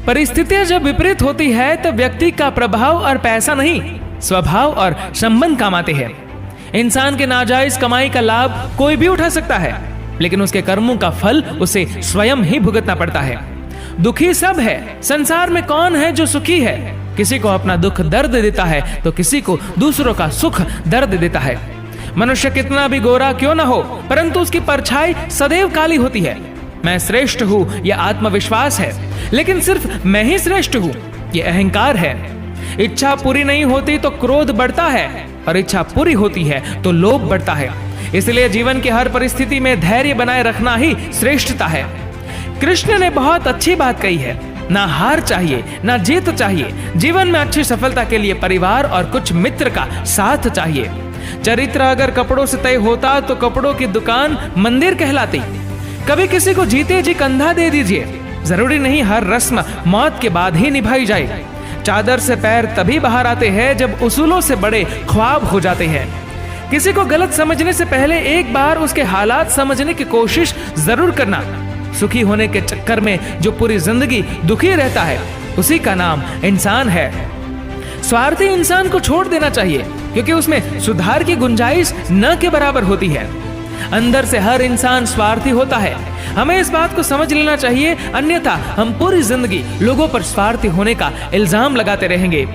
परिस्थितियां जब विपरीत होती है तो व्यक्ति का प्रभाव और पैसा नहीं, स्वभाव और संबंध काम आते हैं। इंसान के नाजायज कमाई का लाभ कोई भी उठा सकता है, लेकिन उसके कर्मों का फल उसे स्वयं ही भुगतना पड़ता है। दुखी सब है, संसार में कौन है जो सुखी है? किसी को अपना दुख दर्द देता है तो किसी को दूसरों का सुख दर्द देता है। मनुष्य कितना भी गोरा क्यों ना हो, परंतु उसकी परछाई सदैव काली होती है। मैं श्रेष्ठ हूं यह आत्मविश्वास है, लेकिन सिर्फ मैं ही श्रेष्ठ हूं यह अहंकार है। इच्छा पूरी नहीं होती तो क्रोध बढ़ता है, और इच्छा पूरी होती है तो लोभ बढ़ता है। इसलिए जीवन की हर परिस्थिति में धैर्य बनाए रखना ही श्रेष्ठता है। कृष्ण ने बहुत अच्छी बात कही है, ना हार चाहिए ना जीत चाहिए। जीवन में अच्छी सफलता के लिए परिवार और कुछ मित्र का साथ चाहिए। चरित्र अगर कपड़ों से तय होता तो कपड़ों की दुकान मंदिर कहलाती। कभी किसी को जीते जी कंधा दे दीजिए, जरूरी नहीं हर रस्म मौत के बाद ही निभाई जाए। चादर से पैर तभी बाहर आते हैं जब उसूलों से बड़े ख्वाब हो जाते हैं। किसी को गलत समझने से पहले एक बार उसके हालात समझने की कोशिश जरूर करना। सुखी होने के चक्कर में जो पूरी जिंदगी दुखी रहता है, उसी का नाम इंसान है। स्वार्थी इंसान को छोड़ देना चाहिए, क्योंकि उसमें सुधार की गुंजाइश न के बराबर होती है। अंदर से हर इंसान स्वार्थी होता है। हमें इस बात को समझ लेना चाहिए, अन्यथा हम पूरी जिंदगी लोगों पर स्वार्थी होने का इल्जाम लगाते रहेंगे।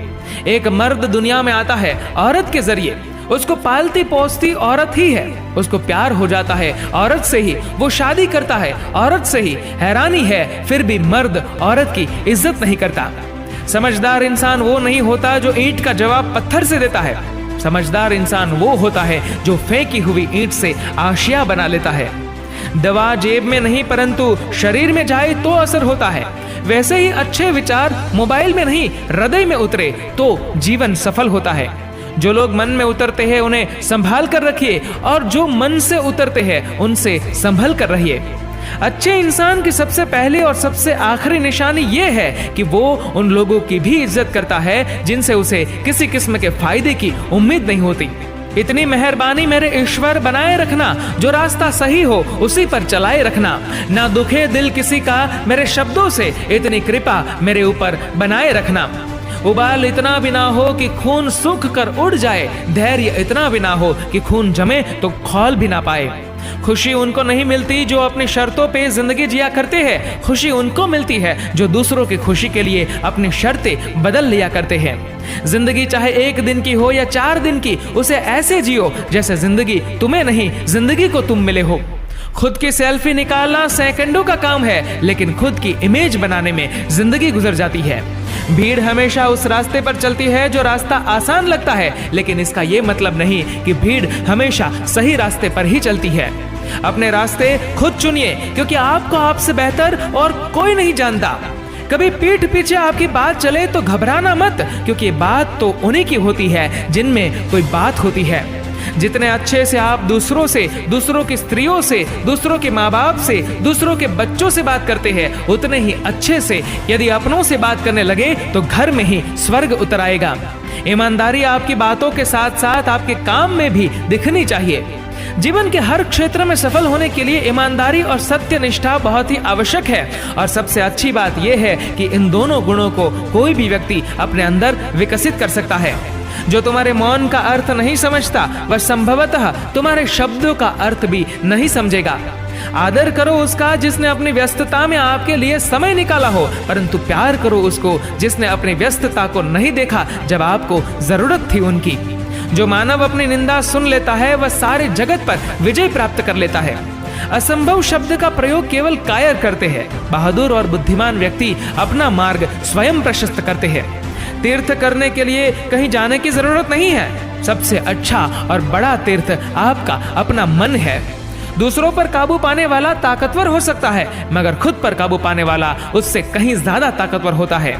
एक मर्द दुनिया में आता है औरत के जरिए, उसको पालती पोसती औरत ही है, उसको प्यार हो जाता है औरत से ही, वो शादी करता है औरत से ही। हैरानी है फिर भी मर्द औरत की इज्जत नहीं करता। समझदार इंसान वो नहीं होता जो ईंट का जवाब पत्थर से देता है। समझदार इंसान वो होता है जो फेंकी हुई ईंट से आशिया बना लेता है। दवा जेब में नहीं परंतु शरीर में जाए तो असर होता है। वैसे ही अच्छे विचार मोबाइल में नहीं हृदय में उतरे तो जीवन सफल होता है। जो लोग मन में उतरते हैं उन्हें संभाल कर रखिए, और जो मन से उतरते हैं उनसे संभल कर रहिए। अच्छे इंसान की सबसे पहली और सबसे आखिरी निशानी ये है कि वो उन लोगों की भी इज्जत करता है जिनसे उसे किसी किस्म के फायदे की उम्मीद नहीं होती। इतनी मेहरबानी मेरे ईश्वर बनाए रखना, जो रास्ता सही हो उसी पर चलाए रखना। ना दुखे दिल किसी का मेरे शब्दों से, इतनी कृपा मेरे ऊपर बनाए रखना। उबाल इतना भी ना हो कि खून सूख कर उड़ जाए, धैर्य इतना भी ना हो कि खून जमे तो खौल भी ना पाए। खुशी उनको नहीं मिलती जो अपनी शर्तों पे जिंदगी जिया करते हैं, खुशी उनको मिलती है जो दूसरों की खुशी के लिए अपनी शर्तें बदल लिया करते हैं। जिंदगी चाहे 1 दिन की हो या 4 दिन की, उसे ऐसे जियो जैसे जिंदगी तुम्हें नहीं, जिंदगी को तुम मिले हो। खुद की सेल्फी निकालना सेकंडों का काम है, लेकिन खुद की इमेज बनाने में जिंदगी गुजर जाती है। भीड़ हमेशा उस रास्ते पर चलती है जो रास्ता आसान लगता है, लेकिन इसका यह मतलब नहीं कि भीड़ हमेशा सही रास्ते पर ही चलती है। अपने रास्ते खुद चुनिए, क्योंकि आपको आपसे बेहतर और कोई नहीं जानता। कभी पीठ पीछे आपकी बात चले तो घबराना मत, क्योंकि बात तो उन्हीं की होती है जिनमें कोई बात होती है। जितने अच्छे से आप दूसरों से, दूसरों की स्त्रियों से, दूसरों के माँ बाप से, दूसरों के बच्चों से बात करते हैं, उतने ही अच्छे से यदि अपनों से बात करने लगे तो घर में ही स्वर्ग उतर आएगा। ईमानदारी आपकी बातों के साथ साथ आपके काम में भी दिखनी चाहिए। जीवन के हर क्षेत्र में सफल होने के लिए ईमानदारी और सत्यनिष्ठा बहुत ही आवश्यक है, और सबसे अच्छी बात यह है कि इन दोनों गुणों को कोई भी व्यक्ति अपने अंदर विकसित कर सकता है। जो तुम्हारे मौन का अर्थ नहीं समझता, वह संभवतः तुम्हारे शब्दों का अर्थ भी नहीं समझेगा। आदर करो उसका जिसने अपनी व्यस्तता में आपके लिए समय निकाला हो, परंतु प्यार करो उसको जिसने अपनी व्यस्तता को नहीं देखा जब आपको जरूरत थी उनकी। जो मानव अपनी निंदा सुन लेता है वह सारे जगत पर विजय प्राप्त कर लेता है। असंभव शब्द का प्रयोग केवल कायर करते हैं। बहादुर और बुद्धिमान व्यक्ति अपना मार्ग स्वयं प्रशस्त करते हैं। तीर्थ करने के लिए कहीं जाने की जरूरत नहीं है। सबसे अच्छा और बड़ा तीर्थ आपका अपना मन है। दूसरों पर काबू पाने वाला ताकतवर हो सकता है, मगर खुद पर काबू पाने वाला उससे कहीं ज्यादा ताकतवर होता है।